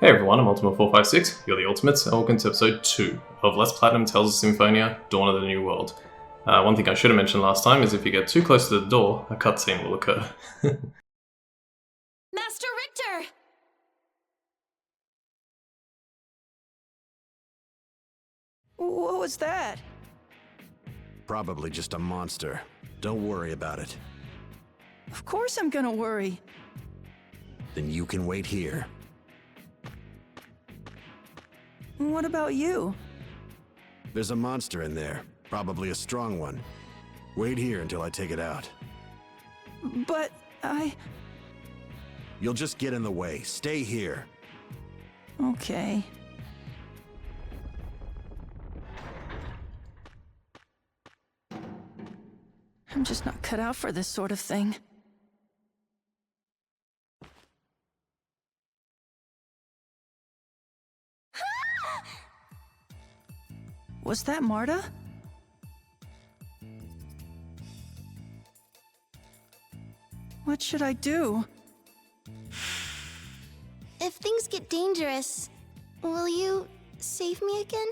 Hey everyone, I'm Ultima456, you're the Ultimates, and welcome to episode 2 of Less Platinum Tells of Symphonia, Dawn of the New World. One thing I should have mentioned last time is if you get too close to the door, a cutscene will occur. Master Richter! What was that? Probably just a monster. Don't worry about it. Of course I'm gonna worry. Then you can wait here. What about you? There's a monster in there. Probably a strong one. Wait here until I take it out. But You'll just get in the way. Stay here. Okay. I'm just not cut out for this sort of thing. Was that Marta? What should I do? If things get dangerous, will you save me again?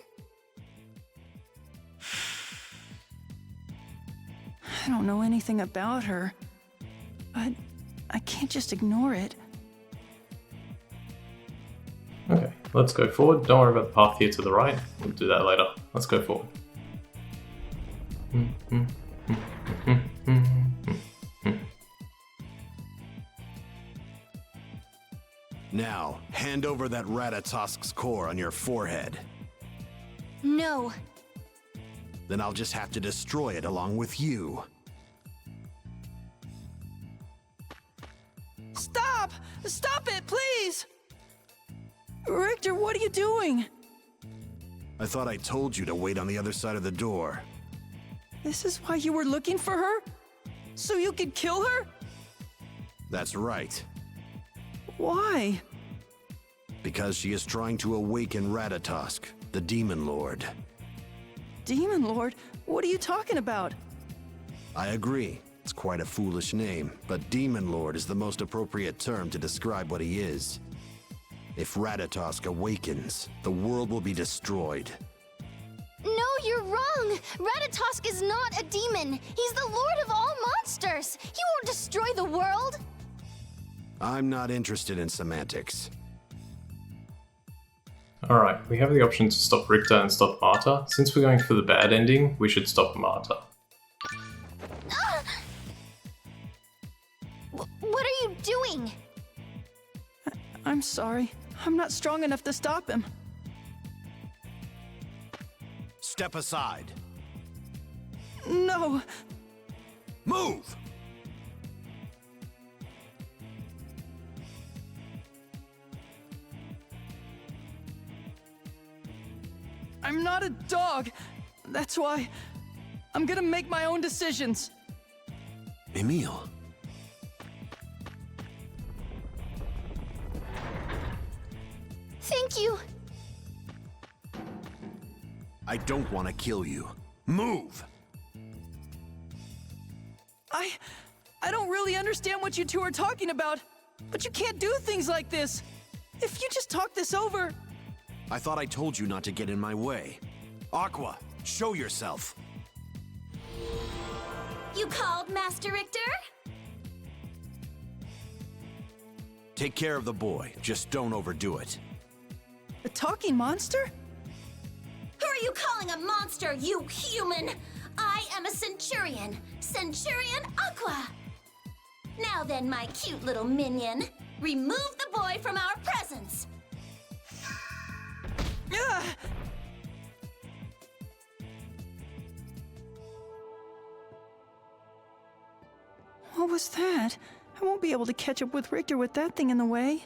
I don't know anything about her, but I can't just ignore it. Okay, let's go forward. Don't worry about the path here to the right, we'll do that later. Let's go forward. Now, hand over that Ratatosk's core on your forehead. No. Then I'll just have to destroy it along with you. Stop! Stop it, please! Richter, what are you doing? I thought I told you to wait on the other side of the door. This is why you were looking for her? So you could kill her? That's right. Why? Because she is trying to awaken Ratatosk, the Demon Lord. Demon Lord? What are you talking about? I agree. It's quite a foolish name, but Demon Lord is the most appropriate term to describe what he is. If Ratatosk awakens, the world will be destroyed. No, you're wrong! Ratatosk is not a demon! He's the lord of all monsters! He won't destroy the world! I'm not interested in semantics. Alright, we have the option to stop Richter and stop Marta. Since we're going for the bad ending, we should stop Marta. What are you doing? I'm sorry. I'm not strong enough to stop him. Step aside. No. Move! I'm not a dog. That's why I'm gonna make my own decisions. Emil. Thank you. I don't want to kill you. Move! I don't really understand what you two are talking about, but you can't do things like this. If you just talk this over... I thought I told you not to get in my way. Aqua, show yourself. You called, Master Richter? Take care of the boy, just don't overdo it. A talking monster? Who are you calling a monster, you human? I am a Centurion. Centurion Aqua. Now then, my cute little minion, remove the boy from our presence. Ah! What was that? I won't be able to catch up with Richter with that thing in the way.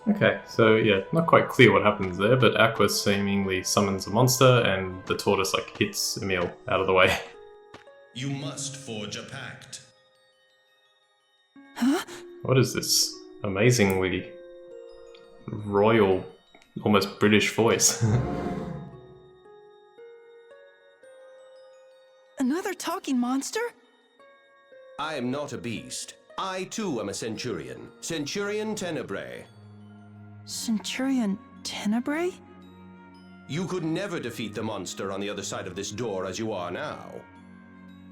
Okay, so yeah, not quite clear what happens there, but Aqua seemingly summons a monster and the tortoise hits Emil out of the way. You must forge a pact. Huh? What is this amazingly royal, almost British voice? Another talking monster? I am not a beast. I too am a Centurion. Centurion Tenebrae. Centurion Tenebrae? You could never defeat the monster on the other side of this door as you are now.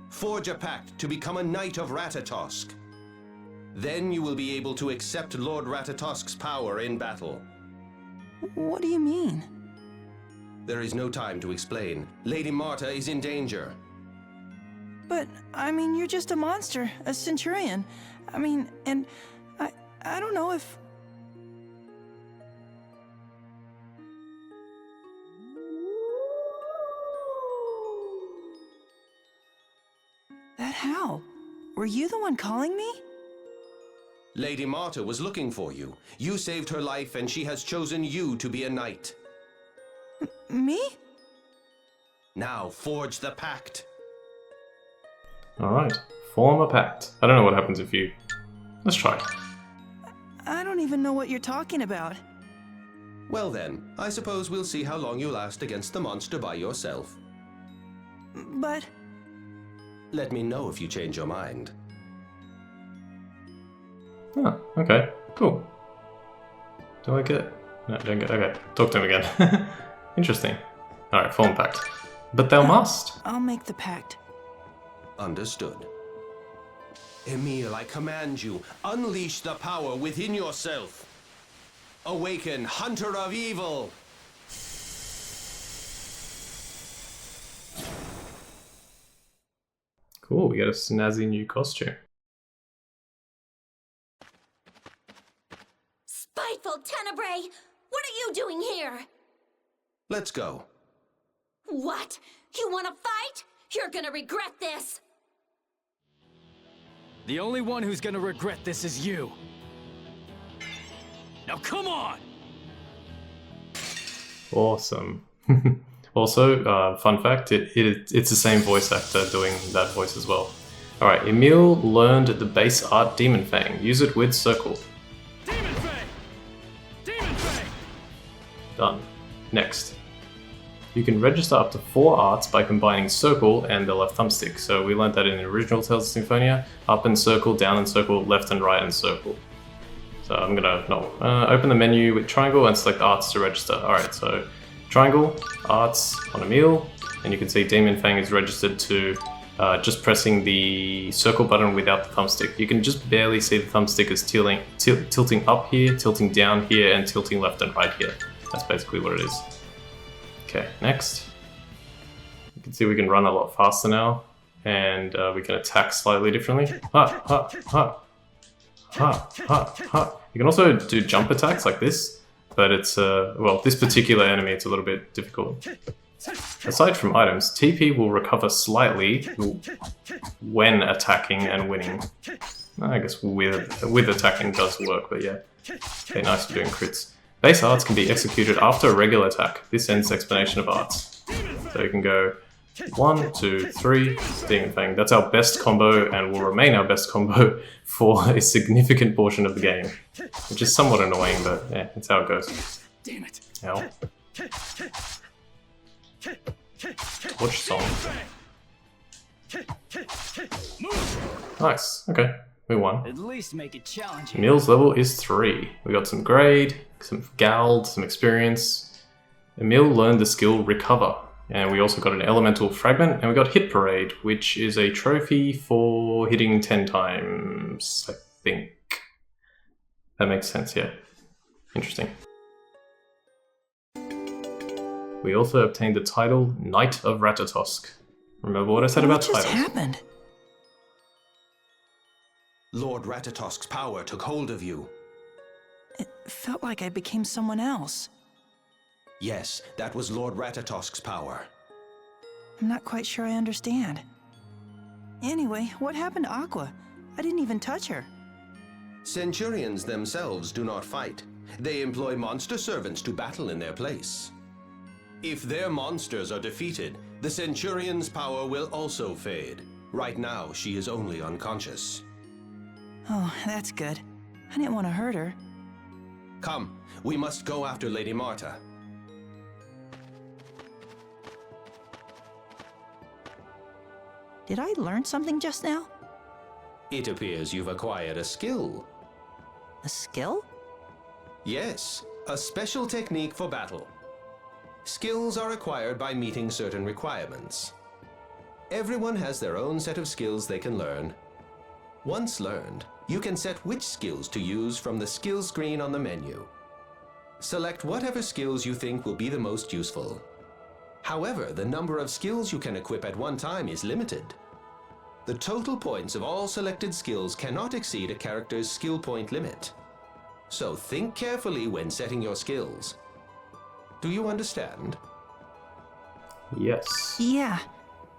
Forge a pact to become a Knight of Ratatosk. Then you will be able to accept Lord Ratatosk's power in battle. What do you mean? There is no time to explain. Lady Marta is in danger. But, I mean, you're just a monster, a Centurion. I mean, and I don't know if... That how? Were you the one calling me? Lady Marta was looking for you. You saved her life and she has chosen you to be a knight. Me? Now forge the pact. Alright, form a pact. I don't know what happens if you... Let's try. I don't even know what you're talking about. Well then, I suppose we'll see how long you last against the monster by yourself. But... Let me know if you change your mind. Oh, okay, cool. Do I get... No, don't get... Okay, talk to him again. Interesting. Alright, form pact. But thou must. I'll make the pact. Understood. Emil, I command you, unleash the power within yourself. Awaken, Hunter of Evil! Cool, we got a snazzy new costume. Spiteful Tenebrae! What are you doing here? Let's go. What? You wanna fight? You're gonna regret this! The only one who's gonna regret this is you. Now come on! Awesome. Also, fun fact, it's the same voice actor doing that voice as well. Alright, Emil learned the base art Demon Fang. Use it with Circle. Demon Fang! Demon Fang! Done. Next. You can register up to 4 arts by combining Circle and the left thumbstick. So we learned that in the original Tales of Symphonia. Up and Circle, down and Circle, left and right and Circle. So I'm gonna open the menu with triangle and select arts to register. Alright, so triangle, arts on Emil, and you can see Demon Fang is registered to just pressing the circle button without the thumbstick. You can just barely see the thumbstick is tilting up here, tilting down here, and tilting left and right here. That's basically what it is. Okay, next. You can see we can run a lot faster now, and we can attack slightly differently. Ha, ha, ha. Ha, ha, ha. You can also do jump attacks like this, but it's, well, this particular enemy, it's a little bit difficult. Aside from items, TP will recover slightly when attacking and winning. I guess with attacking does work, but yeah. Okay, nice for doing crits. Base arts can be executed after a regular attack. This ends explanation of arts. So you can go 1, 2, 3, Demon Fang. That's our best combo and will remain our best combo for a significant portion of the game. Which is somewhat annoying, but yeah, that's how it goes. Damn it! Ow. Torch song. Nice, okay, we won. At least make it challenging. Emil's level is 3. We got some grade, some gald, some experience. Emil learned the skill Recover. And we also got an Elemental Fragment, and we got Hit Parade, which is a trophy for hitting 10 times, I think. That makes sense, yeah. Interesting. We also obtained the title Knight of Ratatosk. Remember what I said about titles? What just happened? Lord Ratatosk's power took hold of you. It felt like I became someone else. Yes, that was Lord Ratatosk's power. I'm not quite sure I understand. Anyway, what happened to Aqua? I didn't even touch her. Centurions themselves do not fight. They employ monster servants to battle in their place. If their monsters are defeated, the Centurion's power will also fade. Right now, she is only unconscious. Oh, that's good. I didn't want to hurt her. Come, we must go after Lady Marta. Did I learn something just now? It appears you've acquired a skill. A skill? Yes, A special technique for battle. Skills are acquired by meeting certain requirements. Everyone has their own set of skills they can learn. Once learned, you can set which skills to use from the skills screen on the menu. Select whatever skills you think will be the most useful. However, the number of skills you can equip at one time is limited. The total points of all selected skills cannot exceed a character's skill point limit. So think carefully when setting your skills. Do you understand? Yes. Yeah,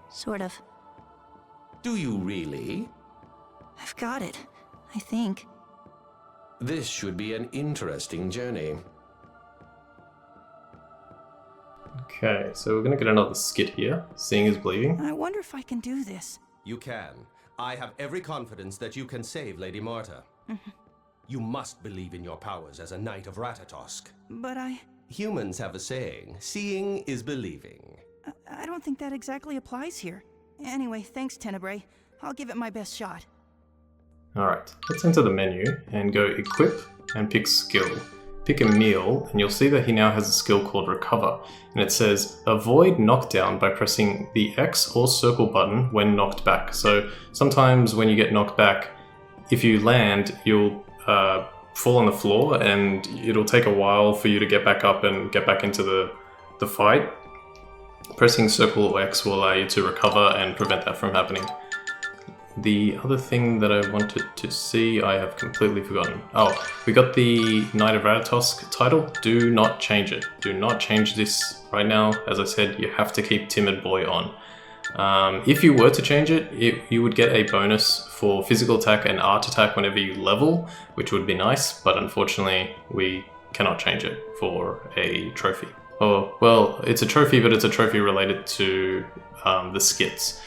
sort of. Do you really? I've got it, I think. This should be an interesting journey. Okay, so we're gonna get another skit here. Seeing is believing. I wonder if I can do this. You can. I have every confidence that you can save Lady Marta. You must believe in your powers as a Knight of Ratatosk. But Humans have a saying, seeing is believing. I don't think that exactly applies here. Anyway, thanks, Tenebrae. I'll give it my best shot. Alright, let's enter the menu and go equip and pick skill. Pick Emil and you'll see that he now has a skill called recover. And it says avoid knockdown by pressing the X or circle button when knocked back. So sometimes when you get knocked back, if you land, you'll fall on the floor and it'll take a while for you to get back up and get back into the fight. Pressing circle or X will allow you to recover and prevent that from happening. The other thing that I wanted to see, I have completely forgotten. Oh, we got the Knight of Ratatosk title. Do not change it. Do not change this right now. As I said, you have to keep Timid Boy on. If you were to change it, you would get a bonus for physical attack and art attack whenever you level, which would be nice, but unfortunately we cannot change it for a trophy. Oh, well, it's a trophy, but it's a trophy related to the skits.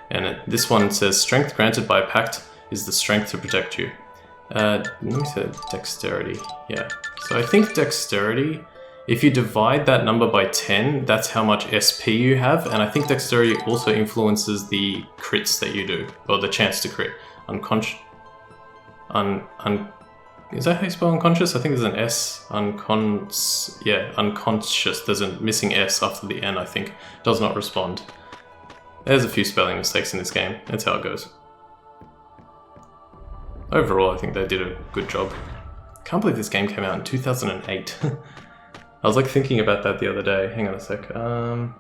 And this one says, strength granted by a pact is the strength to protect you. Let me say dexterity. Yeah. So I think dexterity, if you divide that number by 10, that's how much SP you have. And I think dexterity also influences the crits that you do, or the chance to crit. Unconscious. Is that how you spell unconscious? I think there's an S. Unconscious. There's a missing S after the N, I think. Does not respond. There's a few spelling mistakes in this game. That's how it goes. Overall, I think they did a good job. Can't believe this game came out in 2008. I was like thinking about that the other day. Hang on a sec. Oh,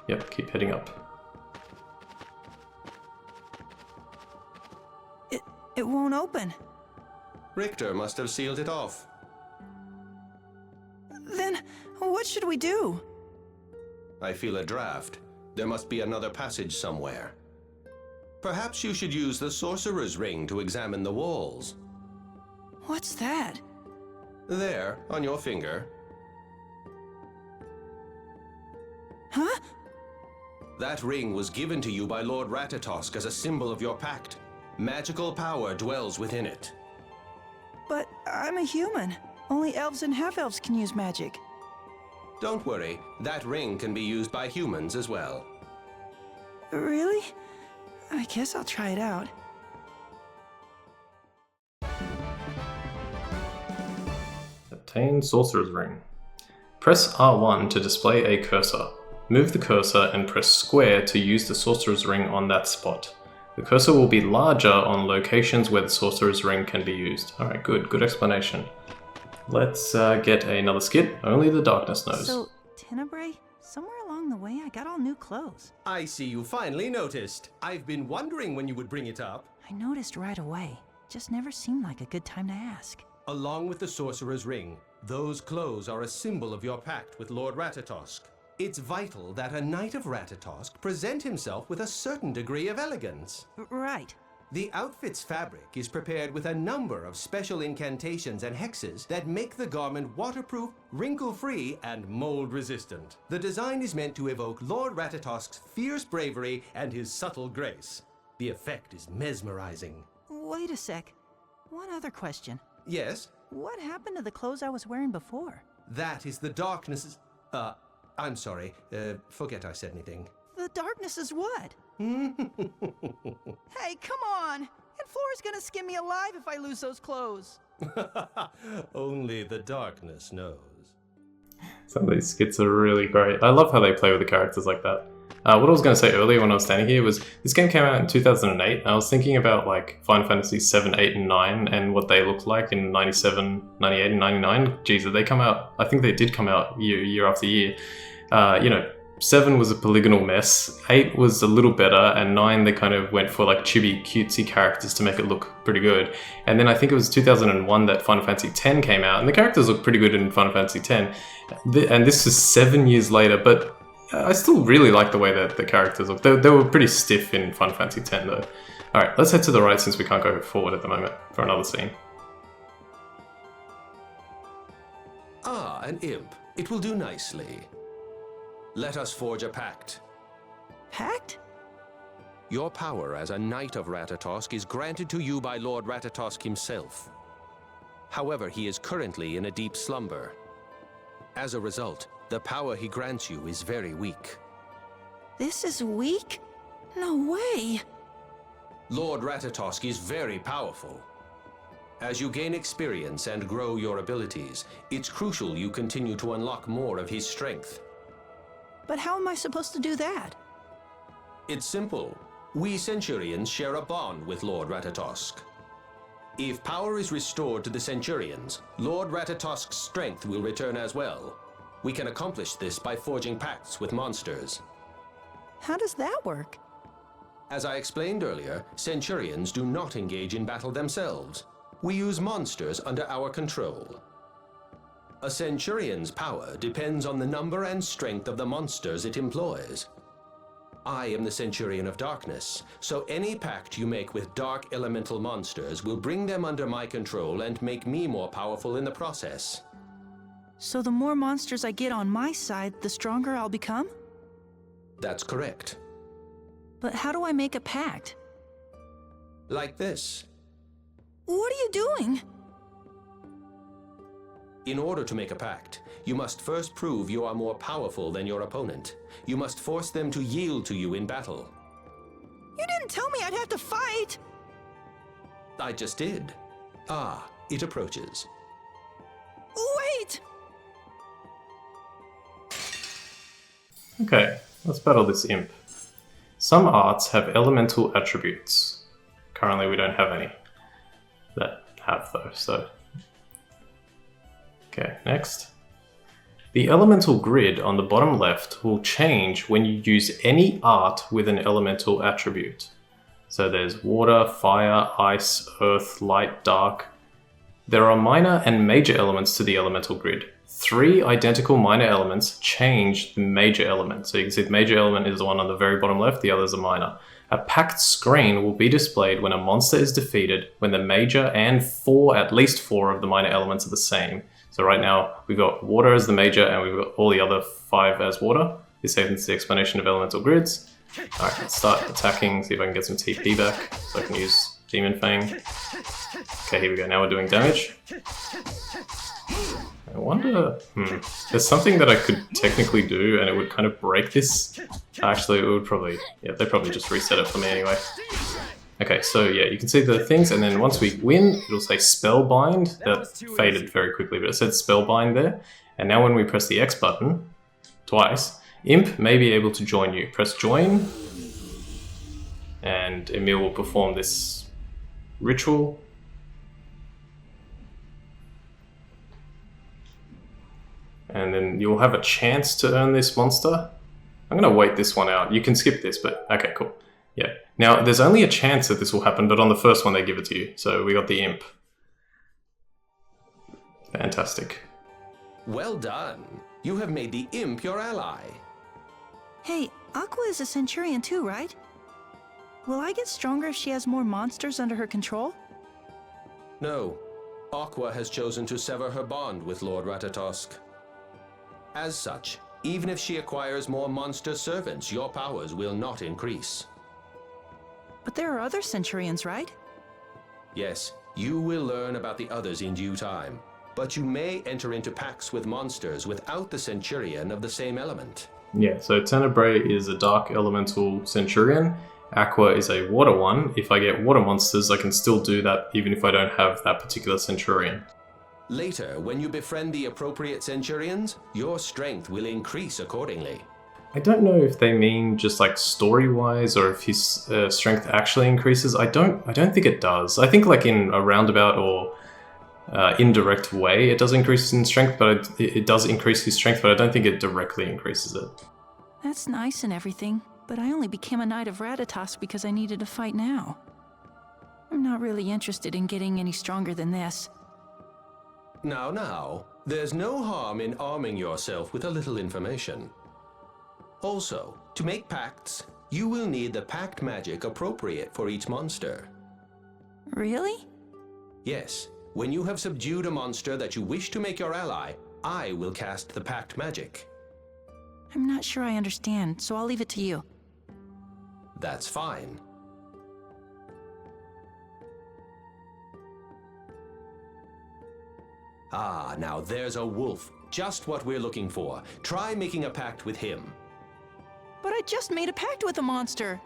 yep, keep heading up. It won't open. Richter must have sealed it off. Then, what should we do? I feel a draft. There must be another passage somewhere. Perhaps you should use the Sorcerer's Ring to examine the walls. What's that? There, on your finger. Huh? That ring was given to you by Lord Ratatosk as a symbol of your pact. Magical power dwells within it. But I'm a human. Only elves and half-elves can use magic. Don't worry, that ring can be used by humans as well. Really? I guess I'll try it out. Obtain Sorcerer's Ring. Press R1 to display a cursor. Move the cursor and press square to use the Sorcerer's Ring on that spot. The cursor will be larger on locations where the Sorcerer's Ring can be used. Alright, good explanation. Let's get another skit. Only the darkness knows. So, Tenebrae, somewhere along the way I got all new clothes. I see you finally noticed. I've been wondering when you would bring it up. I noticed right away. Just never seemed like a good time to ask. Along with the Sorcerer's Ring, those clothes are a symbol of your pact with Lord Ratatosk. It's vital that a Knight of Ratatosk present himself with a certain degree of elegance. Right. The outfit's fabric is prepared with a number of special incantations and hexes that make the garment waterproof, wrinkle-free, and mold-resistant. The design is meant to evoke Lord Ratatosk's fierce bravery and his subtle grace. The effect is mesmerizing. Wait a sec. One other question. Yes? What happened to the clothes I was wearing before? That is the darkness. I'm sorry. Forget I said anything. The darkness is what? Hey, come on! It second floor is gonna skin me alive if I lose those clothes. Only the darkness knows. Some of these skits are really great. I love how they play with the characters like that. What I was going to say earlier when I was standing here was this game came out in 2008. And I was thinking about like Final Fantasy 7, 8, and 9 and what they looked like in 97, 98, and 99. Geez, did they come out? I think they did come out year after year. 7 was a polygonal mess, 8 was a little better, and 9 they kind of went for like chibi, cutesy characters to make it look pretty good. And then I think it was 2001 that Final Fantasy X came out, and the characters look pretty good in Final Fantasy X. And this is 7 years later, but I still really like the way that the characters look. They were pretty stiff in Final Fantasy X though. Alright, let's head to the right since we can't go forward at the moment for another scene. Ah, an imp. It will do nicely. Let us forge a pact. Pact? Your power as a Knight of Ratatosk is granted to you by Lord Ratatosk himself. However, he is currently in a deep slumber. As a result, the power he grants you is very weak. This is weak? No way. Lord Ratatosk is very powerful. As you gain experience and grow your abilities, it's crucial you continue to unlock more of his strength. But how am I supposed to do that? It's simple. We Centurions share a bond with Lord Ratatosk. If power is restored to the Centurions, Lord Ratatosk's strength will return as well. We can accomplish this by forging pacts with monsters. How does that work? As I explained earlier, Centurions do not engage in battle themselves. We use monsters under our control. A Centurion's power depends on the number and strength of the monsters it employs. I am the Centurion of Darkness, so any pact you make with dark elemental monsters will bring them under my control and make me more powerful in the process. So the more monsters I get on my side, the stronger I'll become? That's correct. But how do I make a pact? Like this. What are you doing? In order to make a pact, you must first prove you are more powerful than your opponent. You must force them to yield to you in battle. You didn't tell me I'd have to fight! I just did. Ah, it approaches. Wait! Okay, let's battle this imp. Some arts have elemental attributes. Currently we don't have any that have those, so... Okay, next. The elemental grid on the bottom left will change when you use any art with an elemental attribute. So there's water, fire, ice, earth, light, dark. There are minor and major elements to the elemental grid. 3 identical minor elements change the major element. So you can see the major element is the one on the very bottom left, the others are minor. A pact screen will be displayed when a monster is defeated, when the major and at least 4 of the minor elements are the same. So right now, we've got water as the major, and we've got all the other 5 as water. This ends the explanation of elemental grids. Alright, let's start attacking, see if I can get some TP back, so I can use Demon Fang. Okay, here we go, now we're doing damage. I wonder... There's something that I could technically do, and it would kind of break this. Actually, it would probably... Yeah, they probably just reset it for me anyway. Okay, so yeah, you can see the things, and then once we win, it'll say Spellbind. That faded very quickly, but it said Spellbind there. And now when we press the X button, twice, Imp may be able to join you. Press Join, and Emil will perform this ritual. And then you'll have a chance to earn this monster. I'm going to wait this one out. You can skip this, but okay, cool. Yeah. Now, there's only a chance that this will happen, but on the first one they give it to you. So we got the Imp. Fantastic. Well done. You have made the Imp your ally. Hey, Aqua is a Centurion too, right? Will I get stronger if she has more monsters under her control? No. Aqua has chosen to sever her bond with Lord Ratatosk. As such, even if she acquires more monster servants, your powers will not increase. But there are other Centurions, right? Yes, you will learn about the others in due time. But you may enter into pacts with monsters without the Centurion of the same element. Yeah, so Tenebrae is a dark elemental Centurion, Aqua is a water one. If I get water monsters, I can still do that even if I don't have that particular Centurion. Later, when you befriend the appropriate Centurions, your strength will increase accordingly. I don't know if they mean just like story-wise or if his strength actually increases. I don't think it does. I think like in a roundabout or indirect way it does increase in strength, but it does increase his strength, but I don't think it directly increases it. That's nice and everything, but I only became a Knight of Ratatas because I needed to fight now. I'm not really interested in getting any stronger than this. Now, there's no harm in arming yourself with a little information. Also, to make pacts, you will need the pact magic appropriate for each monster. Really? Yes, when you have subdued a monster that you wish to make your ally, I will cast the pact magic. I'm not sure I understand, so I'll leave it to you. That's fine. Ah, now there's a wolf. Just what we're looking for. Try making a pact with him. But I just made a pact with a monster!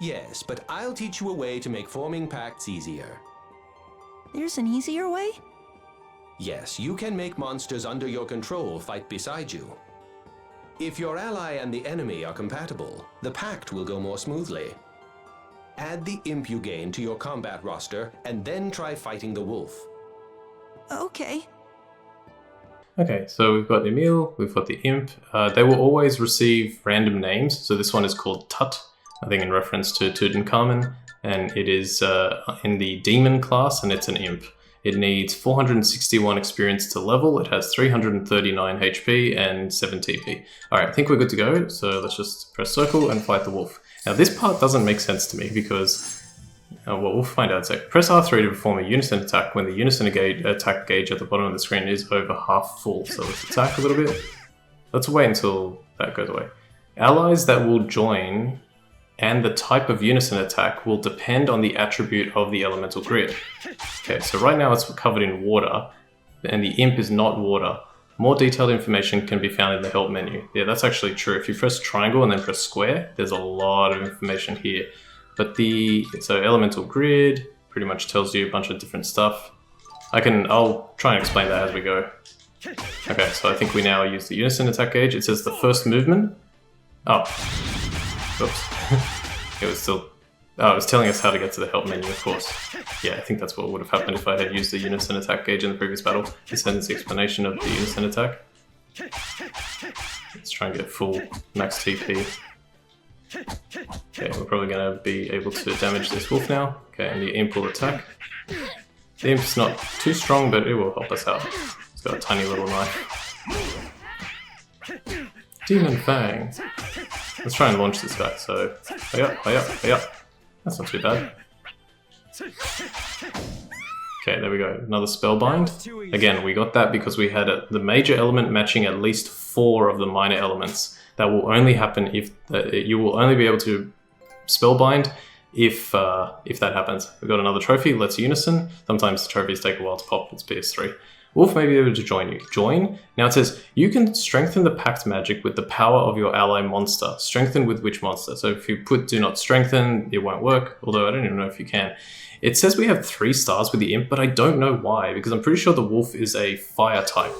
Yes, but I'll teach you a way to make forming pacts easier. There's an easier way? Yes, you can make monsters under your control fight beside you. If your ally and the enemy are compatible, the pact will go more smoothly. Add the imp you gain to your combat roster, and then try fighting the wolf. Okay. Okay, so we've got Emil, we've got the imp. They will always receive random names, so this one is called Tut, I think in reference to Tutankhamun, and it is in the demon class, and it's an imp. It needs 461 experience to level, it has 339 HP and 7 TP. Alright, I think we're good to go, so let's just press circle and fight the wolf. Now this part doesn't make sense to me because, well, we'll find out in a sec. Press R3 to perform a unison attack when the unison attack gauge at the bottom of the screen is over half full. So let's attack a little bit. Let's wait until that goes away. Allies that will join and the type of unison attack will depend on the attribute of the elemental grid. Okay, so right now it's covered in water, and the imp is not water. More detailed information can be found in the help menu. Yeah, that's actually true. If you press triangle and then press square, there's a lot of information here. But so elemental grid pretty much tells you a bunch of different stuff. I'll try and explain that as we go. Okay, so I think we now use the unison attack gauge. It says the first movement. Oh, oops. It was telling us how to get to the help menu, of course. Yeah, I think that's what would have happened if I had used the unison attack gauge in the previous battle. This ends the explanation of the unison attack. Let's try and get full max TP. Okay, we're probably going to be able to damage this wolf now. Okay, and the imp will attack. The imp's not too strong, but it will help us out. It's got a tiny little knife. Demon Fang. Let's try and launch this guy, so... Hey up, hey up, hey up. That's not too bad. Okay, there we go. Another Spellbind. Again, we got that because we had the major element matching at least 4 of the minor elements. That will only happen if... you will only be able to Spellbind if that happens. We've got another trophy. Let's Unison. Sometimes the trophies take a while to pop. It's PS3. Wolf may be able to join you. Join. Now it says, you can strengthen the pact magic with the power of your ally monster. Strengthen with which monster? So if you put do not strengthen, it won't work. Although I don't even know if you can. It says we have 3 stars with the imp, but I don't know why, because I'm pretty sure the wolf is a fire type.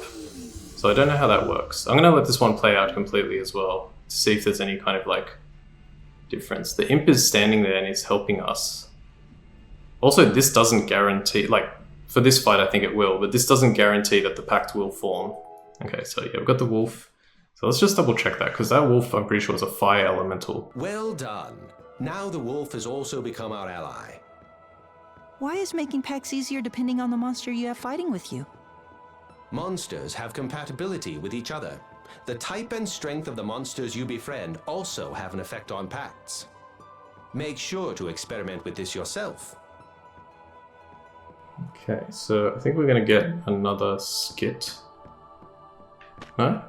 So I don't know how that works. I'm going to let this one play out completely as well, to see if there's any kind of like difference. The imp is standing there and he's helping us. Also, this doesn't guarantee, like, for this fight I think it will, but this doesn't guarantee that the pact will form. Okay, so yeah, we've got the wolf. So let's just double check that, because that wolf I'm pretty sure is a fire elemental. Well done. Now the wolf has also become our ally. Why is making pacts easier depending on the monster you have fighting with you? Monsters have compatibility with each other. The type and strength of the monsters you befriend also have an effect on pacts. Make sure to experiment with this yourself. Okay, so I think we're going to get another skit. No?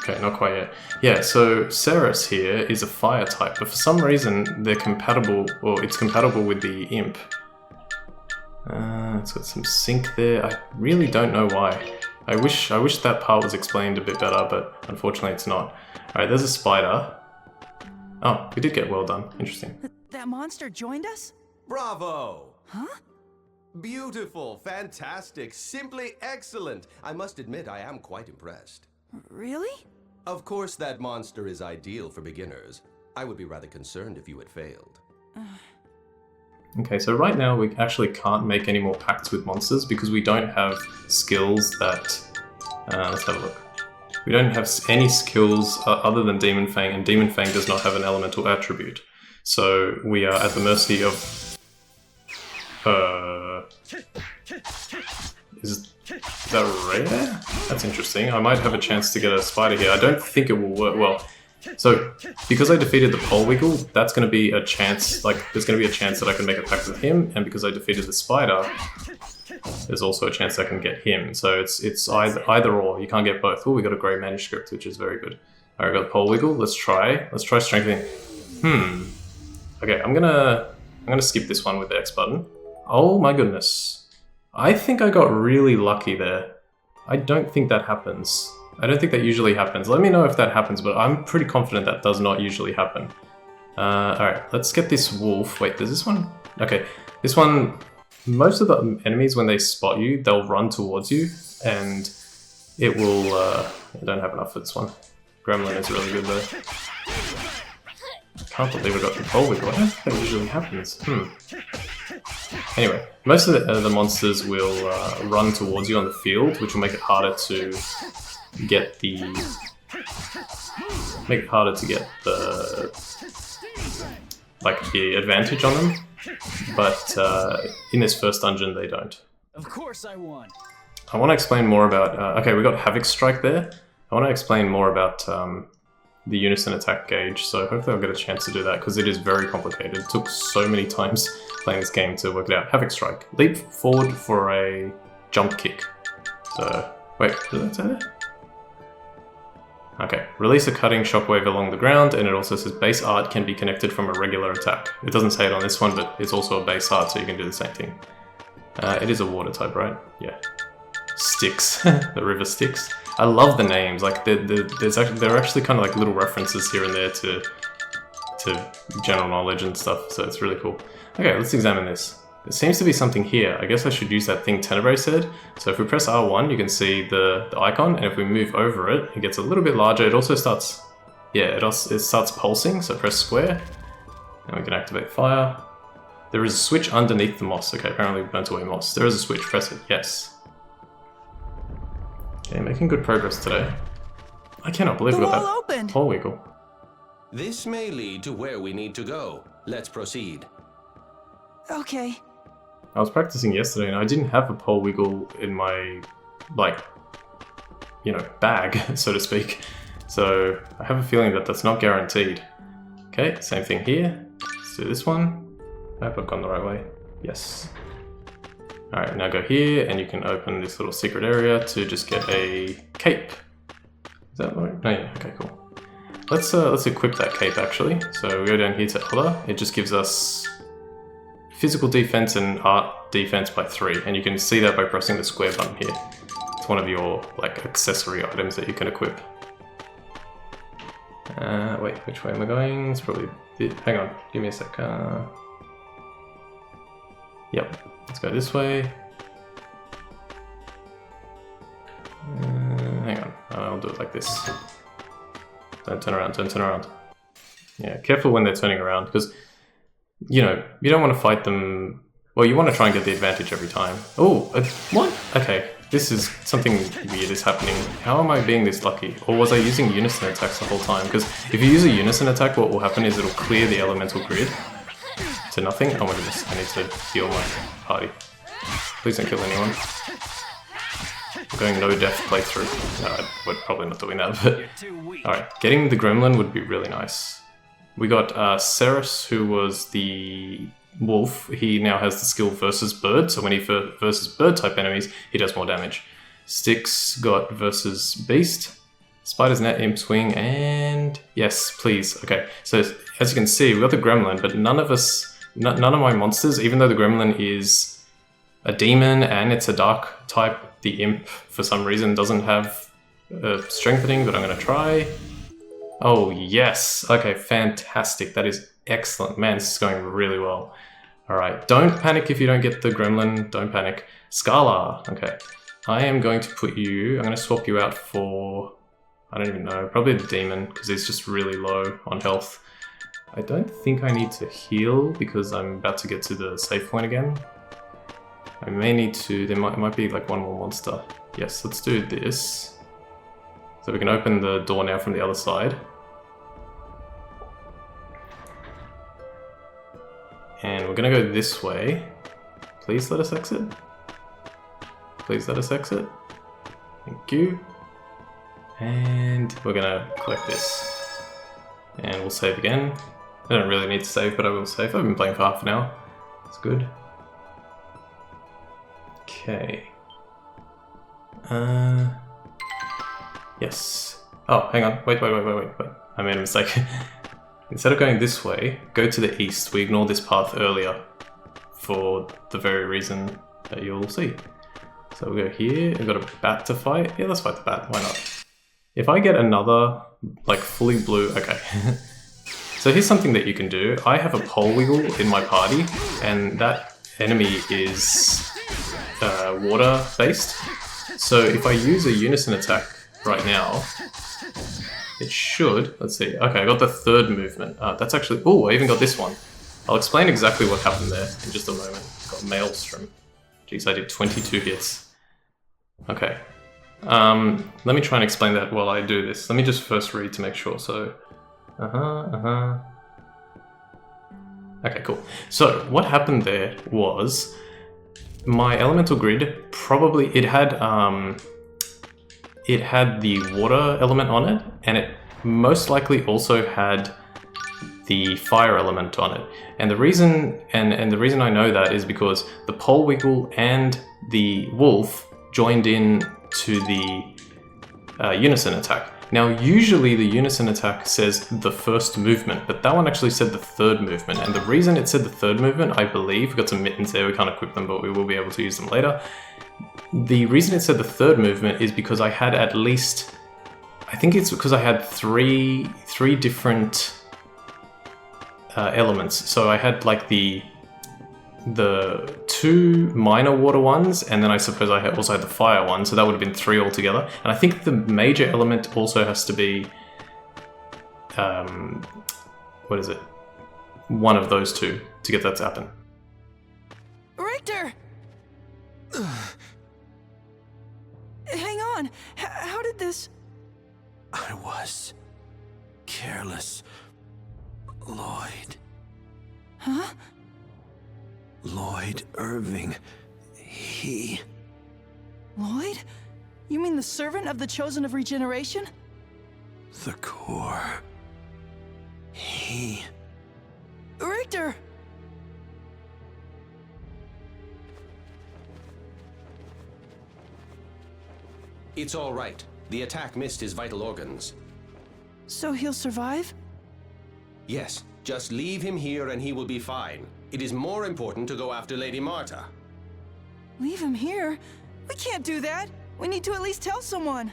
Okay, not quite yet. Yeah, so Ceres here is a fire type, but for some reason they're compatible, or it's compatible with the imp. It's got some sync there. I really don't know why. I wish that part was explained a bit better, but unfortunately it's not. Alright, there's a spider. Oh, we did get well done. Interesting. That monster joined us? Bravo! Huh? Beautiful, fantastic, simply excellent. I must admit, I am quite impressed. Really? Of course, that monster is ideal for beginners. I would be rather concerned if you had failed. Okay, so right now we actually can't make any more pacts with monsters because we don't have skills that... let's have a look. We don't have any skills other than Demon Fang, and Demon Fang does not have an elemental attribute. So we are at the mercy of... Is that rare? That's interesting. I might have a chance to get a spider here. I don't think it will work well. So, because I defeated the Pole Wiggle, that's going to be a chance, like, there's going to be a chance that I can make a pact with him, and because I defeated the spider, there's also a chance I can get him. So it's either or. You can't get both. Oh, we got a grey manuscript, which is very good. Alright, we got Pole Wiggle. Let's try strengthening. Okay, I'm gonna skip this one with the X button. Oh my goodness. I think I got really lucky there. I don't think that happens. I don't think that usually happens. Let me know if that happens, but I'm pretty confident that does not usually happen. Alright, let's get this wolf. Wait, there's this one? Okay, this one, most of the enemies, when they spot you, they'll run towards you, and it will, I don't have enough for this one. Gremlin is really good though. Can't believe I got the Pole Wiggle. I don't think that usually happens. Anyway, most of the monsters will run towards you on the field, which will make it harder to get the advantage on them. But in this first dungeon, they don't. Of course I won. I want to explain more about. Okay, we got Havoc Strike there. I want to explain more about the Unison attack gauge. So hopefully I'll get a chance to do that because it is very complicated. It took so many times playing this game to work it out. Havoc Strike. Leap forward for a jump kick. So wait, did that say that? Okay, release a cutting shockwave along the ground, and it also says base art can be connected from a regular attack. It doesn't say it on this one, but it's also a base art, so you can do the same thing. It is a water type, right? Yeah. Styx, the river Styx. I love the names. Like they're actually kind of like little references here and there to general knowledge and stuff. So it's really cool. Okay, let's examine this. There seems to be something here. I guess I should use that thing Tenebrae said. So if we press R1, you can see the icon, and if we move over it, it gets a little bit larger. It also starts, yeah, it starts pulsing. So press square, and we can activate fire. There is a switch underneath the moss. Okay, apparently we burnt away moss. There is a switch. Press it. Yes. Okay, making good progress today. I cannot believe we got that Pole Wiggle. This may lead to where we need to go. Let's proceed. Okay. I was practicing yesterday and I didn't have a Pole Wiggle in my, bag, so to speak. So I have a feeling that that's not guaranteed. Okay, same thing here. Let's do this one. I hope I've gone the right way. Yes. Alright, now go here and you can open this little secret area to just get a cape. Is that right? No, yeah, okay, cool. Let's equip that cape actually. So we go down here to other. It just gives us physical defense and art defense by 3, and you can see that by pressing the square button here. It's one of your accessory items that you can equip. Wait, which way am I going? It's probably... Hang on, give me a sec. Yep, let's go this way. Hang on, I'll do it like this. Don't turn around, don't turn around. Yeah, careful when they're turning around, because you don't want to fight them. Well, you want to try and get the advantage every time. Oh, what? Okay, this is something weird is happening. How am I being this lucky? Or was I using Unison attacks the whole time? Because if you use a Unison attack, what will happen is it'll clear the elemental grid to nothing. Oh my goodness, I need to heal my party. Please don't kill anyone. I'm going no death playthrough. We're probably not doing that, but... Alright, getting the Gremlin would be really nice. We got Ceres, who was the wolf. He now has the skill versus bird, so when he versus bird type enemies, he does more damage. Styx got versus beast. Spider's net, imp swing, and yes, please. Okay, so as you can see, we got the Gremlin, but none of my monsters, even though the Gremlin is a demon and it's a dark type, the imp for some reason doesn't have strengthening, but I'm gonna try. Oh, yes. Okay, fantastic. That is excellent. Man, this is going really well. Alright, don't panic if you don't get the gremlin. Don't panic. Scala. Okay. I am going to put you... I'm going to swap you out for... I don't even know. Probably the demon, because he's just really low on health. I don't think I need to heal, because I'm about to get to the save point again. I may need to... There might be like one more monster. Yes, let's do this. So we can open the door now from the other side. And we're gonna go this way. Please let us exit. Please let us exit. Thank you. And we're gonna collect this. And we'll save again. I don't really need to save, but I will save. I've been playing for half an hour. That's good. Okay. Yes. Oh, hang on. Wait. I made a mistake. Instead of going this way, go to the east. We ignored this path earlier for the very reason that you'll see. So we'll go here. We've got a bat to fight. Yeah, let's fight the bat. Why not? If I get another, like, fully blue... Okay. So here's something that you can do. I have a pole wiggle in my party, and that enemy is water-based. So if I use a Unison attack right now, it should... Let's see. Okay, I got the third movement. That's actually... Oh, I even got this one. I'll explain exactly what happened there in just a moment. Got Maelstrom. Jeez, I did 22 hits. Okay. Let me try and explain that while I do this. Let me just first read to make sure. So... Okay, cool. So what happened there was my elemental grid probably it had the water element on it, and it most likely also had the fire element on it. And the reason and the reason I know that is because the pole wiggle and the wolf joined in to the Unison attack. Now, usually the Unison attack says the first movement, but that one actually said the third movement. And the reason it said the third movement, I believe, we've got some mittens there, we can't equip them, but we will be able to use them later. The reason it said the third movement is because I had at least, I think it's because I had three different elements. So I had like the two minor water ones, and then I suppose I also had the fire one, so that would have been 3 altogether. And I think the major element also has to be, what is it? One of those two to get that to happen. Richter! Hang on, how did this... I was careless. Lloyd. Huh? Lloyd Irving. He... Lloyd? You mean the servant of the Chosen of Regeneration? The core. He... Richter! It's all right. The attack missed his vital organs. So he'll survive? Yes, just leave him here and he will be fine. It is more important to go after Lady Marta. Leave him here? We can't do that! We need to at least tell someone!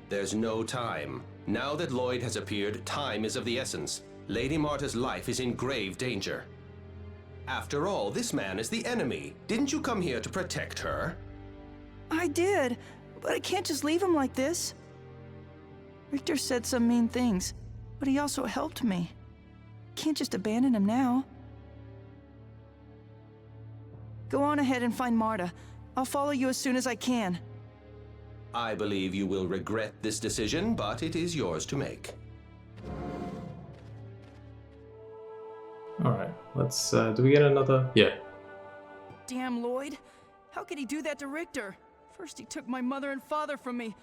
There's no time. Now that Lloyd has appeared, time is of the essence. Lady Marta's life is in grave danger. After all, this man is the enemy. Didn't you come here to protect her? I did, but I can't just leave him like this. Richter said some mean things, but he also helped me. Can't just abandon him now. Go on ahead and find Marta. I'll follow you as soon as I can. I believe you will regret this decision, but it is yours to make. Alright, let's, do we get another? Yeah. Damn Lloyd. How could he do that to Richter? First he took my mother and father from me,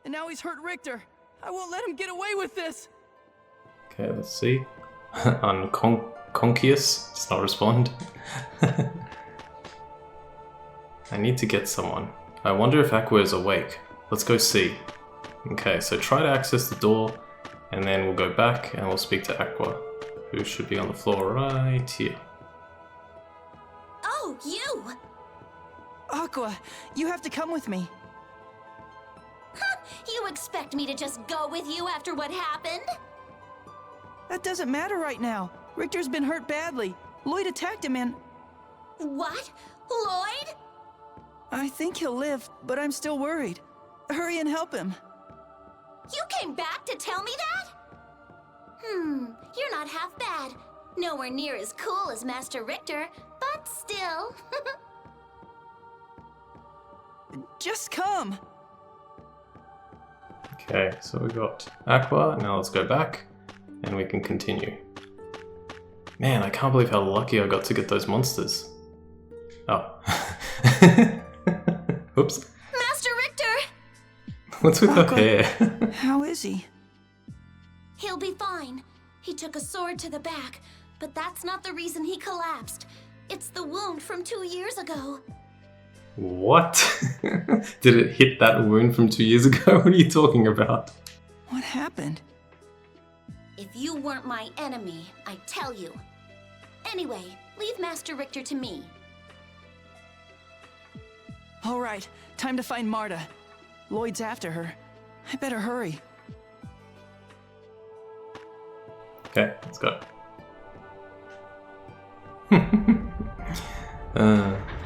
and now he's hurt Richter. I won't let him get away with this! Okay, let's see. Unconscious does not respond. I need to get someone. I wonder if Aqua is awake. Let's go see. Okay, so try to access the door, and then we'll go back and we'll speak to Aqua, who should be on the floor right here. Oh, you! Aqua, you have to come with me. You expect expect me to just go with you after what happened? That doesn't matter right now. Richter's been hurt badly. Lloyd attacked him and... What? Lloyd? I think he'll live, but I'm still worried. Hurry and help him. You came back to tell me that? You're not half bad. Nowhere near as cool as Master Richter, but still. Just come. Okay, so we got Aqua. Now let's go back and we can continue. Man, I can't believe how lucky I got to get those monsters. Oh. Oops. Master Richter! What's with her Aqua. hair? How is he? He'll be fine. He took a sword to the back, but that's not the reason he collapsed. It's the wound from 2 years ago. What? Did it hit that wound from 2 years ago? What are you talking about? What happened? If you weren't my enemy, I'd tell you. Anyway, leave Master Richter to me. All right, time to find Marta. Lloyd's after her. I better hurry. Okay, let's go.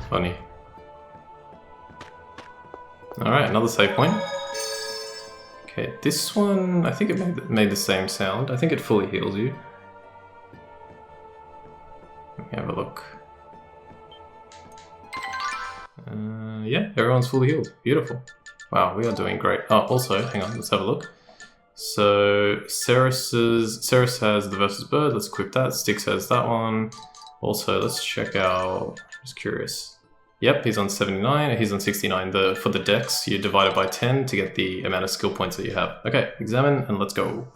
Funny. Alright, another save point. Okay, this one, I think it made the same sound. I think it fully heals you. Let me have a look. Yeah, everyone's fully healed. Beautiful. Wow, we are doing great. Oh, also, hang on, let's have a look. So, Ceres has the versus bird. Let's equip that. Styx has that one. Also, let's check out... Just curious. Yep, he's on 79. He's on 69. For the dex, you divide it by 10 to get the amount of skill points that you have. Okay, examine and let's go.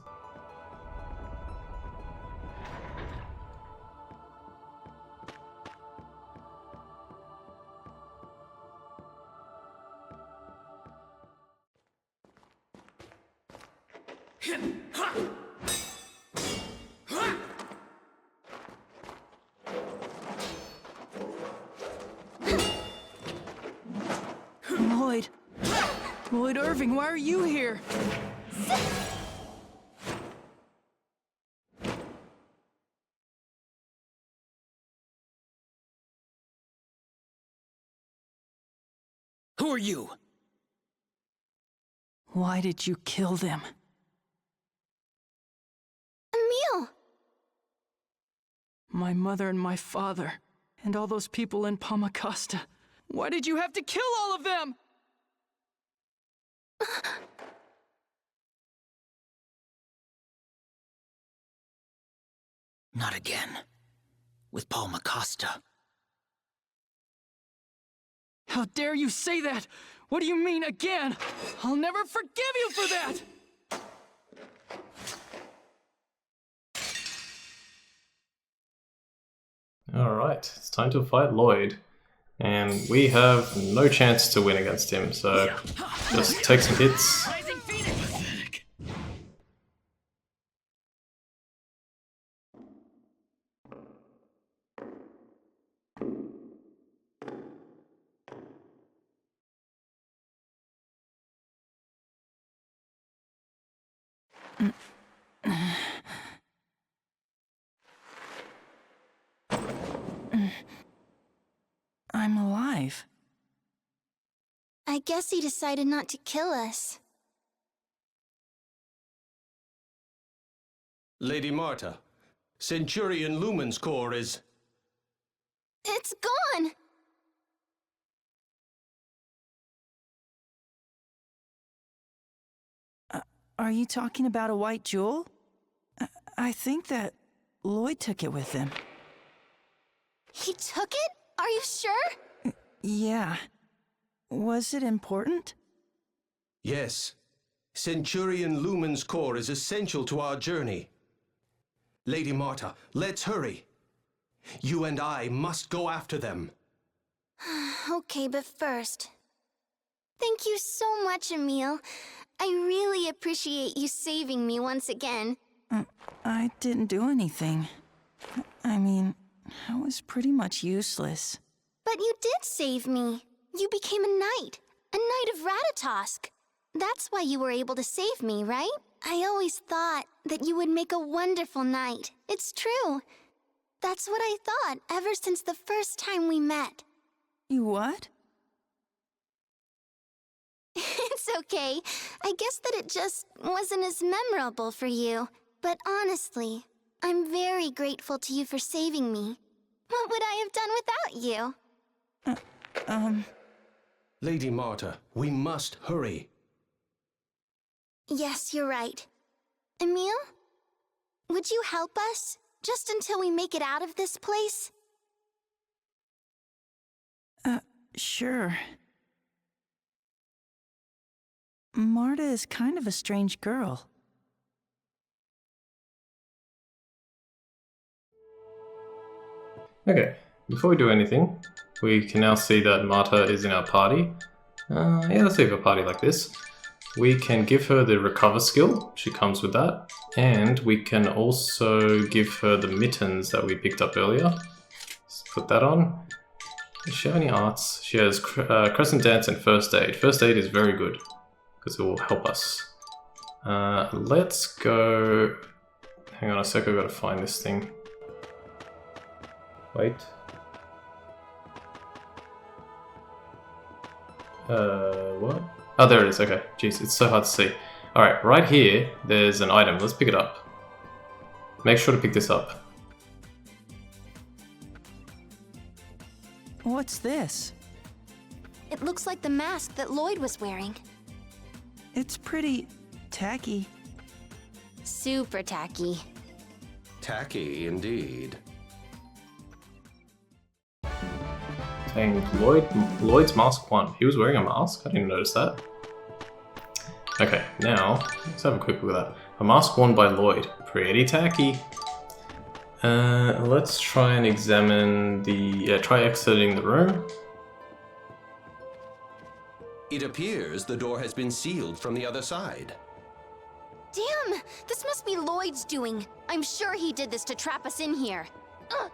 Lloyd Irving, why are you here? Who are you? Why did you kill them? Emil! My mother and my father, and all those people in Palmacosta. Why did you have to kill all of them? Not again. With Palmacosta. How dare you say that? What do you mean, again? I'll never forgive you for that! Alright, it's time to fight Lloyd. And we have no chance to win against him, so just take some hits. I'm alive. I guess he decided not to kill us. Lady Marta, Centurion Lumen's core is... It's gone! Are you talking about a white jewel? I think that Lloyd took it with him. He took it? Are you sure? Yeah. Was it important? Yes. Centurion Lumen's core is essential to our journey. Lady Marta, let's hurry. You and I must go after them. Okay, but first... Thank you so much, Emil. I really appreciate you saving me once again. I didn't do anything. I mean, I was pretty much useless. But you did save me. You became a knight of Ratatosk. That's why you were able to save me, right? I always thought that you would make a wonderful knight. It's true. That's what I thought ever since the first time we met. You what? It's okay. I guess that it just wasn't as memorable for you. But honestly, I'm very grateful to you for saving me. What would I have done without you? Lady Marta, we must hurry. Yes, you're right. Emil? Would you help us? Just until we make it out of this place? Sure. Marta is kind of a strange girl. Okay, before we do anything, we can now see that Marta is in our party. Yeah, let's leave a party like this. We can give her the recover skill, she comes with that, and we can also give her the mittens that we picked up earlier. Let's put that on. Does she have any arts? She has Crescent Dance and First Aid. First Aid is very good, because it will help us. Let's go... Hang on a sec, I've got to find this thing. Wait. What? Oh, there it is, okay. Jeez, it's so hard to see. Alright, right here, there's an item. Let's pick it up. Make sure to pick this up. What's this? It looks like the mask that Lloyd was wearing. It's pretty tacky. Super tacky. Tacky indeed. Saying Lloyd's Mask 1. He was wearing a mask? I didn't notice that. Okay, now, let's have a quick look at that. A mask worn by Lloyd. Pretty tacky. Let's try and examine the... try exiting the room. It appears the door has been sealed from the other side. Damn! This must be Lloyd's doing. I'm sure he did this to trap us in here. Ugh.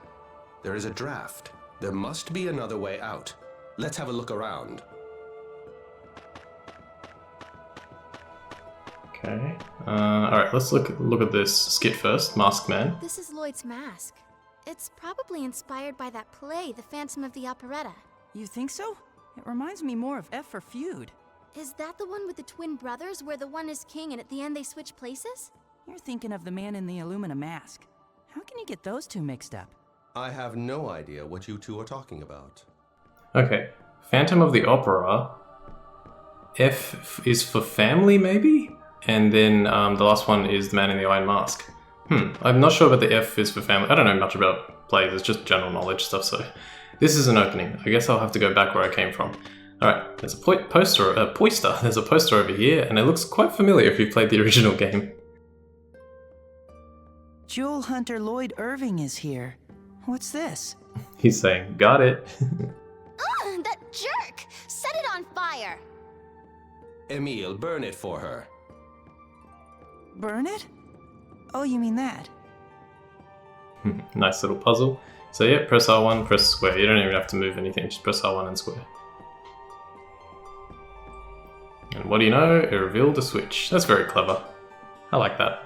There is a draft. There must be another way out. Let's have a look around. Okay. Alright, let's look at this skit first. Masked Man. This is Lloyd's mask. It's probably inspired by that play, The Phantom of the Operetta. You think so? It reminds me more of F for Feud. Is that the one with the twin brothers where the one is king and at the end they switch places? You're thinking of the man in the aluminum mask. How can you get those two mixed up? I have no idea what you two are talking about. Okay. Phantom of the Opera. F is for family, maybe? And then the last one is The Man in the Iron Mask. I'm not sure about the F is for family. I don't know much about plays. It's just general knowledge stuff, so... This is an opening. I guess I'll have to go back where I came from. Alright, there's a poster. There's a poster over here, and it looks quite familiar if you've played the original game. Jewel Hunter Lloyd Irving is here. What's this? He's saying, got it. Ugh, that jerk! Set it on fire! Emil, burn it for her. Burn it? Oh, you mean that? Nice little puzzle. So yeah, press R1, press square. You don't even have to move anything, just press R1 and square. And what do you know? It revealed a switch. That's very clever. I like that.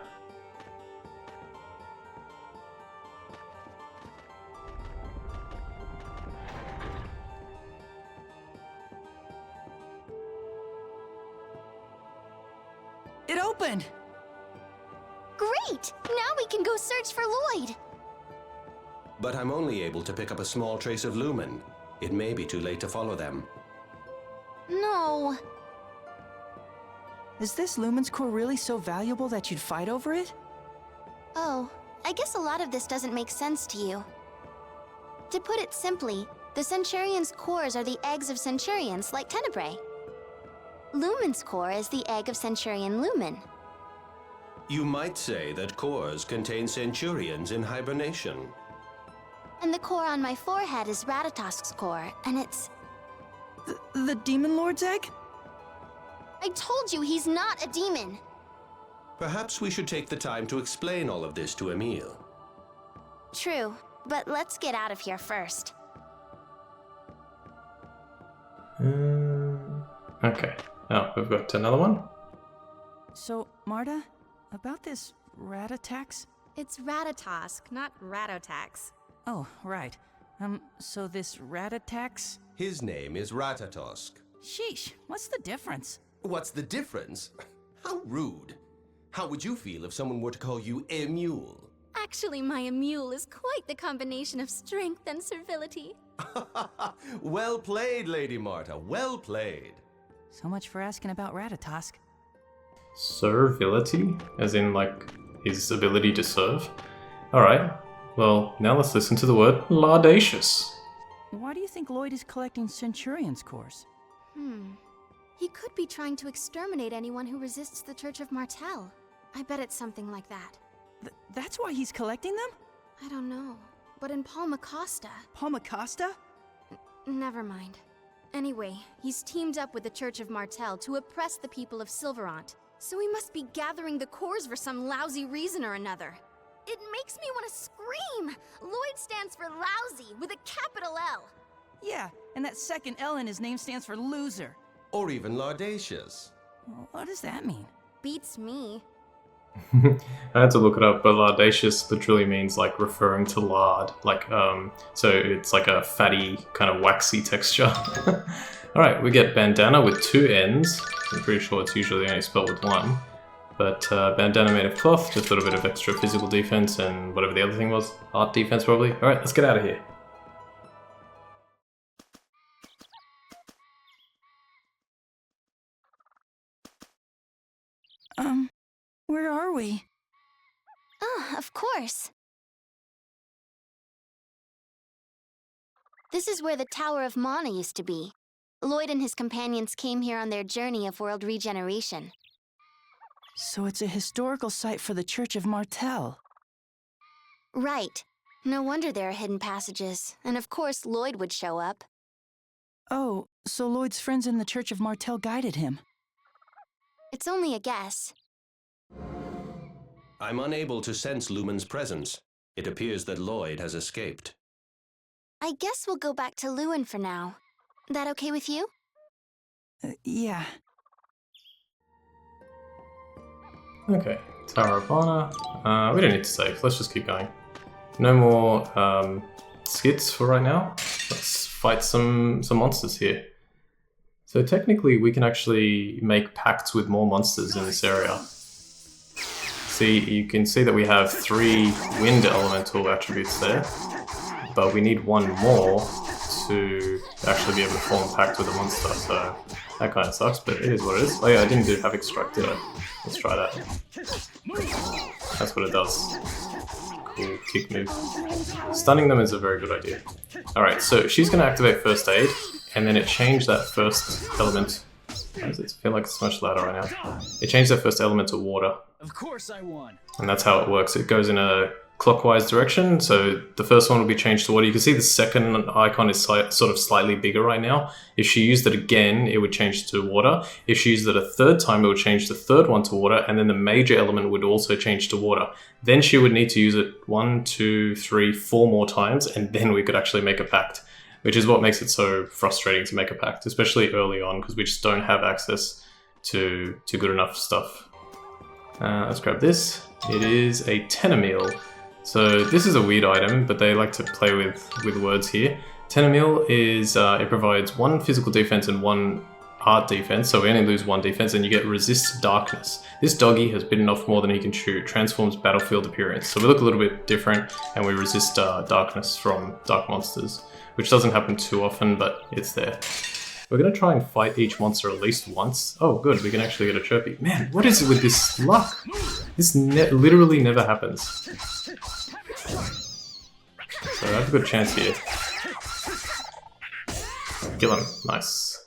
It opened! Great! Now we can go search for Lloyd! But I'm only able to pick up a small trace of lumen. It may be too late to follow them. No. Is this Lumen's core really so valuable that you'd fight over it? Oh, I guess a lot of this doesn't make sense to you. To put it simply, the Centurion's cores are the eggs of Centurions, like Tenebrae. Lumen's core is the egg of Centurion Lumen. You might say that cores contain Centurions in hibernation. And the core on my forehead is Ratatosk's core, and it's... The Demon Lord's egg? I told you he's not a demon! Perhaps we should take the time to explain all of this to Emil. True, but let's get out of here first. Okay. Oh, we've got another one? So, Marta, about this rat attacks? It's Ratatosk, not Ratotax. Oh, right. So this rat attacks? His name is Ratatosk. Sheesh, what's the difference? What's the difference? How rude. How would you feel if someone were to call you Emil? Actually, my Emil is quite the combination of strength and servility. Well played, Lady Marta, well played. So much for asking about Ratatosk. Servility? As in, like, his ability to serve? Alright, well, now let's listen to the word laudacious. Why do you think Lloyd is collecting Centurion's cores? He could be trying to exterminate anyone who resists the Church of Martel. I bet it's something like that. That's why he's collecting them? I don't know. But in Palmacosta... Palmacosta? Never mind. Anyway, he's teamed up with the Church of Martel to oppress the people of Silverant. So he must be gathering the cores for some lousy reason or another. It makes me want to scream! Lloyd stands for lousy, with a capital L. Yeah, and that second L in his name stands for loser. Or even laudacious. What does that mean? Beats me. I had to look it up, but laudacious literally means like referring to lard. Like, so it's like a fatty, kind of waxy texture. Alright, we get bandana with 2 ends. I'm pretty sure it's usually only spelled with 1. But bandana made of cloth, just a little bit of extra physical defense and whatever the other thing was. Art defense, probably. Alright, let's get out of here. Where are we? Oh, of course. This is where the Tower of Mana used to be. Lloyd and his companions came here on their journey of world regeneration. So it's a historical site for the Church of Martel. Right. No wonder there are hidden passages. And of course, Lloyd would show up. Oh, so Lloyd's friends in the Church of Martel guided him. It's only a guess. I'm unable to sense Lumen's presence. It appears that Lloyd has escaped. I guess we'll go back to Lewin for now. That okay with you? Yeah. Okay, Tower of Mana. We don't need to save, let's just keep going. No more skits for right now. Let's fight some monsters here. So technically we can actually make pacts with more monsters in this area. See, you can see that we have 3 wind elemental attributes there, but we need 1 more to actually be able to form a pact with a monster, so that kind of sucks, but it is what it is. Oh yeah, I didn't do Havoc Strike, did I? Let's try that. That's what it does. Cool kick move. Stunning them is a very good idea. Alright, so she's going to activate First Aid, and then it changed that first element. Why does it feel like it's much louder right now? It changed that first element to water. Of course I won. And that's how it works. It goes in a clockwise direction, so the first one will be changed to water. You can see the second icon is sort of slightly bigger right now. If she used it again, it would change to water. If she used it a 3rd time, it would change the 3rd one to water, and then the major element would also change to water. Then she would need to use it 1, 2, 3, 4 more times, and then we could actually make a pact, which is what makes it so frustrating to make a pact, especially early on, because we just don't have access to good enough stuff. Let's grab this. It is a Emil. So this is a weird item, but they like to play with words here. Emil is, it provides 1 physical defense and 1 art defense, so we only lose 1 defense, and you get resist darkness. This doggy has bitten off more than he can chew, transforms battlefield appearance. So we look a little bit different, and we resist darkness from dark monsters, which doesn't happen too often, but it's there. We're going to try and fight each monster at least once. Oh, good, we can actually get a Chirpy. Man, what is it with this luck? This literally never happens. So I have a good chance here. Kill him. Nice.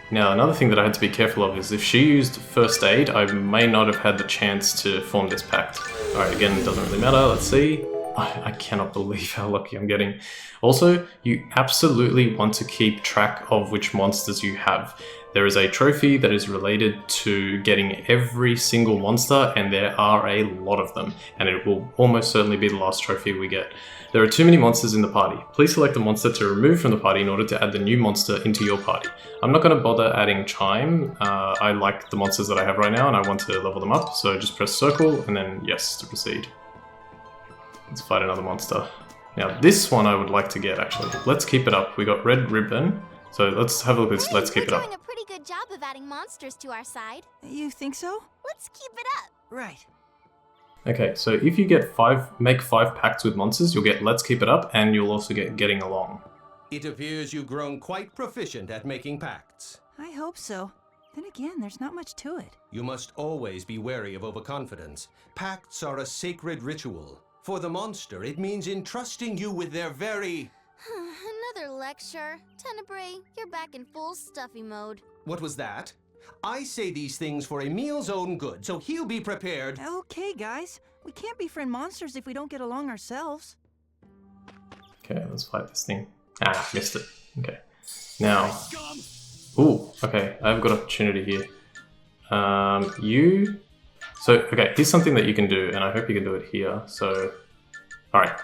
Now, another thing that I had to be careful of is if she used First Aid, I may not have had the chance to form this pact. Alright, again, it doesn't really matter. Let's see. I cannot believe how lucky I'm getting. Also, you absolutely want to keep track of which monsters you have. There is a trophy that is related to getting every single monster, and there are a lot of them, and it will almost certainly be the last trophy we get. There are too many monsters in the party. Please select a monster to remove from the party in order to add the new monster into your party. I'm not going to bother adding Chime. I like the monsters that I have right now, and I want to level them up, so just press circle, and then yes to proceed. Let's fight another monster. Now this one I would like to get, actually. Let's keep it up. We got red ribbon, so let's have a look at this. Let's keep it up. We're doing a pretty good job of adding monsters to our side. You think so? Let's keep it up. Right. Okay, so if you get make 5 pacts with monsters, you'll get Let's Keep It Up, and you'll also get Getting Along. It appears you've grown quite proficient at making pacts. I hope so. Then again, there's not much to it. You must always be wary of overconfidence. Pacts are a sacred ritual. For the monster, it means entrusting you with their very... Another lecture. Tenebrae, you're back in full stuffy mode. What was that? I say these things for Emil's own good, so he'll be prepared. Okay, guys. We can't befriend monsters if we don't get along ourselves. Okay, let's fight this thing. Ah, missed it. Okay. Now... Ooh, okay, I've got opportunity here. So, okay, here's something that you can do, and I hope you can do it here. So, alright.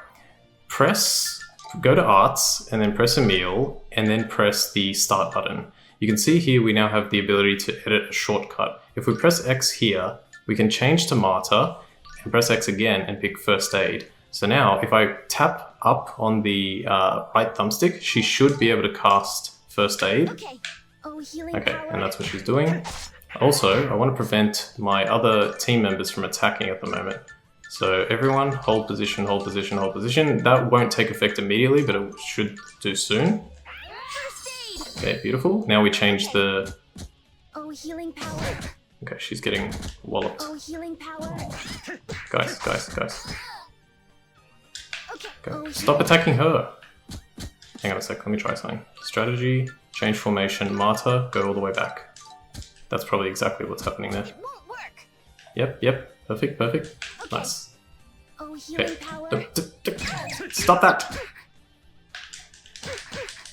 Go to Arts, and then press Emil, and then press the Start button. You can see here we now have the ability to edit a shortcut. If we press X here, we can change to Marta, and press X again and pick First Aid. So now, if I tap up on the right thumbstick, she should be able to cast First Aid. Okay. Oh, healing Okay, power. and that's what she's doing. Also, I want to prevent my other team members from attacking at the moment. So everyone, hold position, hold position, hold position. That won't take effect immediately, but it should do soon. First aid. Okay, beautiful. Now we change the... Oh, healing power. Okay, she's getting walloped. Oh, healing power. Guys. Okay. Go. Oh, Stop attacking her. Hang on a sec, let me try something. Strategy, change formation, Marta, go all the way back. That's probably exactly what's happening there. It won't work. Yep, perfect. Okay. Nice. Oh, healing Okay. power. Stop that!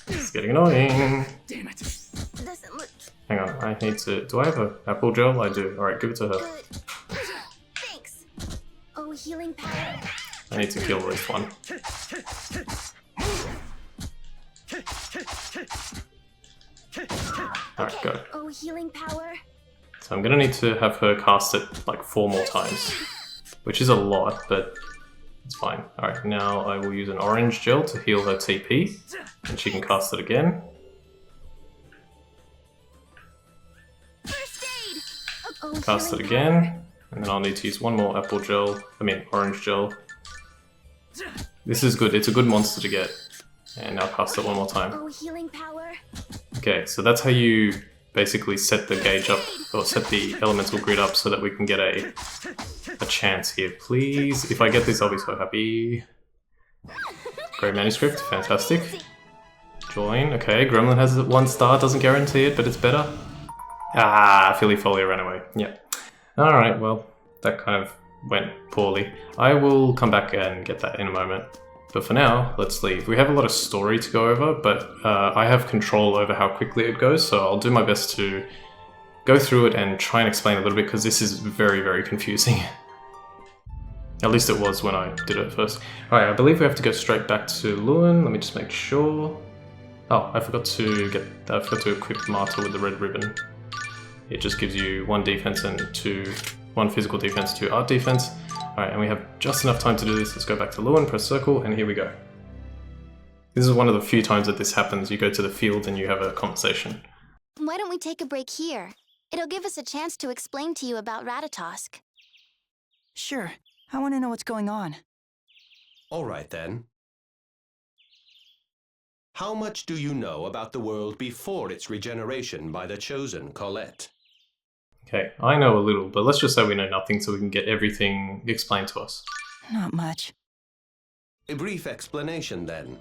It's getting annoying. Damn it. Doesn't look Hang on, I need to... Do I have an apple gel? I do. Alright, give it to her. good. Thanks. Oh, healing power. I need to kill at least one. Alright, go. Oh, healing power. So I'm gonna need to have her cast it like 4 more times. Which is a lot, but it's fine. Alright, now I will use an orange gel to heal her TP. And she can cast it again. First aid. Oh, Cast it healing again. And then I'll need to use one more orange gel. This is good, it's a good monster to get. And now cast it one more time. Oh, healing power. Okay, so that's how you basically set the gauge up, or set the elemental grid up so that we can get a chance here. Please, if I get this, I'll be so happy. Great manuscript, fantastic. Join, okay, Gremlin has 1 star, doesn't guarantee it, but it's better. Ah, Philly Folio ran away, yeah. Alright, well, that kind of went poorly. I will come back and get that in a moment. But for now, let's leave. We have a lot of story to go over, but I have control over how quickly it goes, so I'll do my best to go through it and try and explain a little bit, because this is very, very confusing. At least it was when I did it first. Alright, I believe we have to go straight back to Lewin. Let me just make sure. Oh, I forgot to equip Marta with the red ribbon. It just gives you 1 defense and 1 physical defense, 2 art defense. Alright, and we have just enough time to do this. Let's go back to Lewin, press circle, and here we go. This is one of the few times that this happens. You go to the field and you have a conversation. Why don't we take a break here? It'll give us a chance to explain to you about Ratatosk. Sure. I want to know what's going on. All right, then. How much do you know about the world before its regeneration by the chosen Colette? Okay, I know a little, but let's just say we know nothing so we can get everything explained to us. Not much. A brief explanation, then.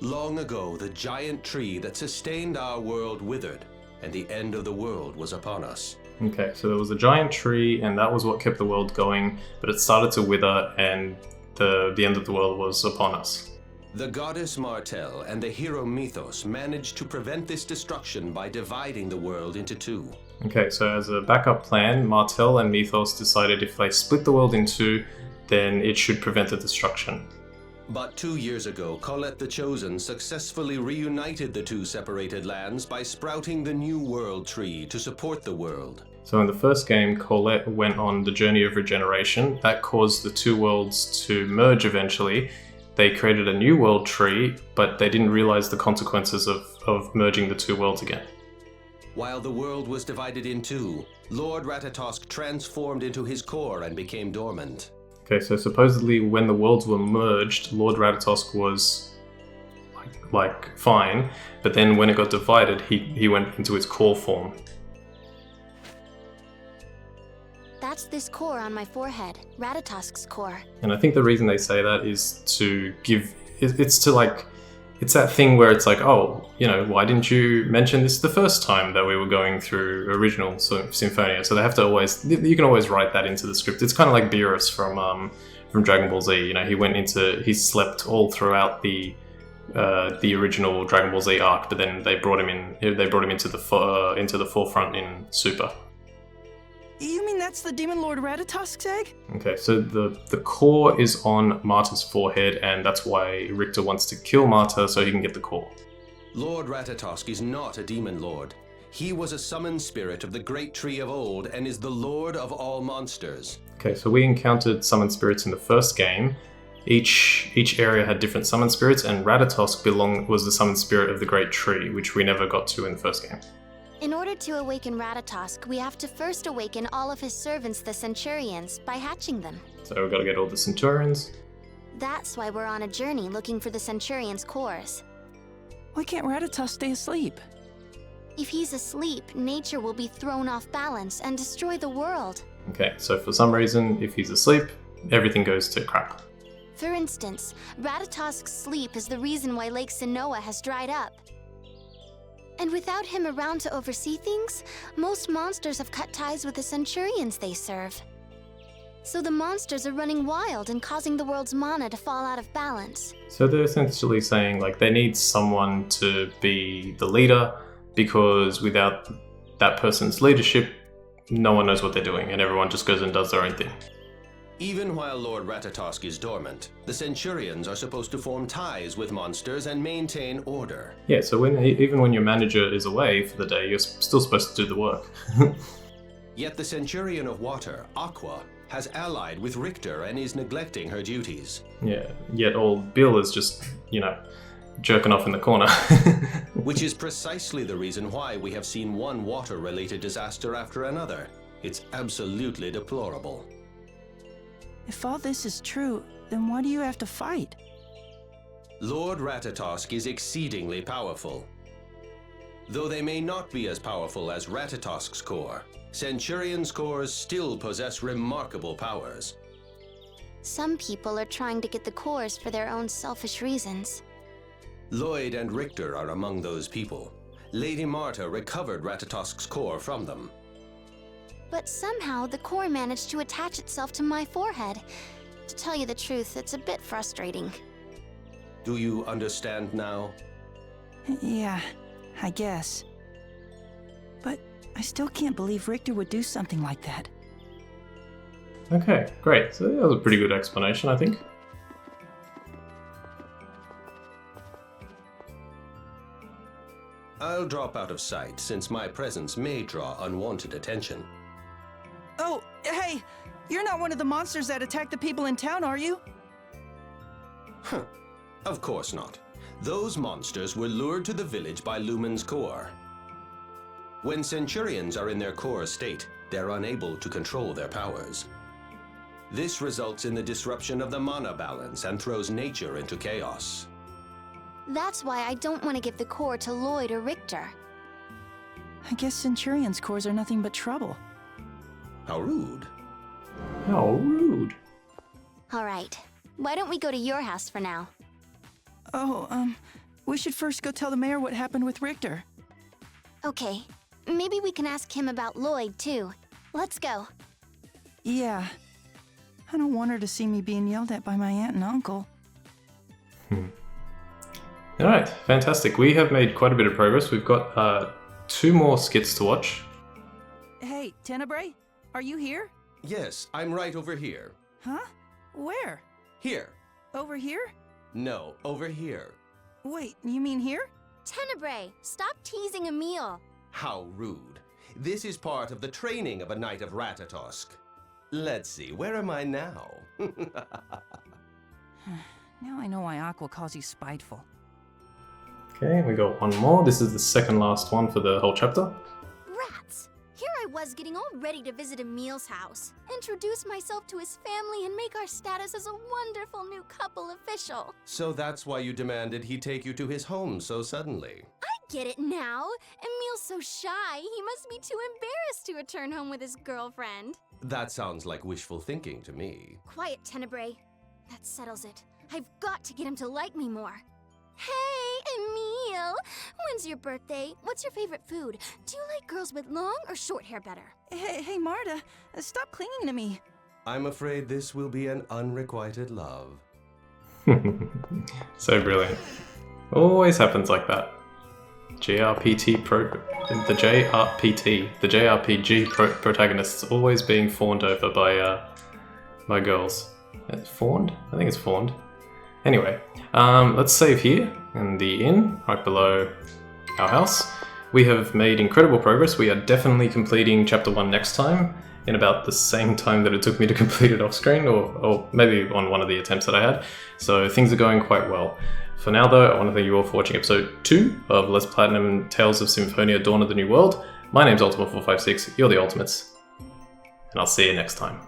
Long ago, the giant tree that sustained our world withered, and the end of the world was upon us. Okay, so there was a giant tree, and that was what kept the world going, but it started to wither, and the end of the world was upon us. The goddess Martel and the hero Mythos managed to prevent this destruction by dividing the world into two. Okay, so as a backup plan, Martel and Mythos decided if they split the world in two, then it should prevent the destruction. But 2 years ago, Colette the Chosen successfully reunited the two separated lands by sprouting the New World Tree to support the world. So in the first game, Colette went on the journey of regeneration. That caused the two worlds to merge eventually. They created a new world tree, but they didn't realize the consequences of merging the two worlds again. While the world was divided in two, Lord Ratatosk transformed into his core and became dormant. Okay, so supposedly when the worlds were merged, Lord Ratatosk was like fine, but then when it got divided, he went into his core form. That's this core on my forehead, Ratatosk's core. And I think the reason they say that is to give, it's that thing where it's like, oh, you know, why didn't you mention this the first time that we were going through original Symphonia? So they have to always, you can always write that into the script. It's kind of like Beerus from Dragon Ball Z. You know, he slept all throughout the original Dragon Ball Z arc, but then they brought him into the forefront in Super. You mean that's the Demon Lord Ratatosk's egg? Okay, so the core is on Marta's forehead, and that's why Richter wants to kill Marta so he can get the core. Lord Ratatosk is not a demon lord. He was a summoned spirit of the great tree of old and is the lord of all monsters. Okay, so we encountered summoned spirits in the first game. Each area had different summoned spirits, and Ratatosk was the summoned spirit of the great tree, which we never got to in the first game. In order to awaken Ratatosk, we have to first awaken all of his servants, the Centurions, by hatching them. So we've got to get all the Centurions. That's why we're on a journey looking for the Centurions' cores. Why can't Ratatosk stay asleep? If he's asleep, nature will be thrown off balance and destroy the world. Okay, so for some reason, if he's asleep, everything goes to crap. For instance, Ratatosk's sleep is the reason why Lake Sinnoh has dried up. And without him around to oversee things, most monsters have cut ties with the Centurions they serve. So the monsters are running wild and causing the world's mana to fall out of balance. So they're essentially saying like they need someone to be the leader, because without that person's leadership, no one knows what they're doing and everyone just goes and does their own thing. Even while Lord Ratatosk is dormant, the Centurions are supposed to form ties with monsters and maintain order. Yeah, so even when your manager is away for the day, you're still supposed to do the work. Yet the Centurion of Water, Aqua, has allied with Richter and is neglecting her duties. Yeah, yet old Bill is just, jerking off in the corner. Which is precisely the reason why we have seen one water-related disaster after another. It's absolutely deplorable. If all this is true, then why do you have to fight? Lord Ratatosk is exceedingly powerful. Though they may not be as powerful as Ratatosk's core, Centurion's cores still possess remarkable powers. Some people are trying to get the cores for their own selfish reasons. Lloyd and Richter are among those people. Lady Marta recovered Ratatosk's core from them. But somehow the core managed to attach itself to my forehead. To tell you the truth, it's a bit frustrating. Do you understand now? Yeah, I guess. But I still can't believe Richter would do something like that. Okay, great. So that was a pretty good explanation, I think. I'll drop out of sight, since my presence may draw unwanted attention. Oh, hey! You're not one of the monsters that attacked the people in town, are you? Huh. Of course not. Those monsters were lured to the village by Lumen's core. When Centurions are in their core state, they're unable to control their powers. This results in the disruption of the mana balance and throws nature into chaos. That's why I don't want to give the core to Lloyd or Richter. I guess Centurion's cores are nothing but trouble. How rude. How rude. All right. Why don't we go to your house for now? Oh, we should first go tell the mayor what happened with Richter. Okay. Maybe we can ask him about Lloyd, too. Let's go. Yeah. I don't want her to see me being yelled at by my aunt and uncle. Alright, fantastic. We have made quite a bit of progress. We've got 2 more skits to watch. Hey, Tenebrae, are you here? Yes, I'm right over here. Huh? Where? Here. Over here? No, over here. Wait, you mean here? Tenebrae, stop teasing Emil. How rude. This is part of the training of a Knight of Ratatosk. Let's see, where am I now? Now I know why Aqua calls you spiteful. Okay, we got 1 more. This is the second last one for the whole chapter. Rats! Here I was getting all ready to visit Emil's house, introduce myself to his family, and make our status as a wonderful new couple official. So that's why you demanded he take you to his home so suddenly. I get it now. Emil's so shy, he must be too embarrassed to return home with his girlfriend. That sounds like wishful thinking to me. Quiet, Tenebrae. That settles it. I've got to get him to like me more. Hey, Emil! When's your birthday? What's your favorite food? Do you like girls with long or short hair better? Hey, Marta, stop clinging to me. I'm afraid this will be an unrequited love. So brilliant. Always happens like that. The JRPG protagonists always being fawned over by girls. Fawned? I think it's fawned. Anyway, let's save here in the inn, right below our house. We have made incredible progress. We are definitely completing Chapter 1 next time, in about the same time that it took me to complete it off screen, or maybe on one of the attempts that I had. So things are going quite well. For now though, I want to thank you all for watching episode 2 of Let's Platinum Tales of Symphonia Dawn of the New World. My name's Ultima456, you're the Ultimates, and I'll see you next time.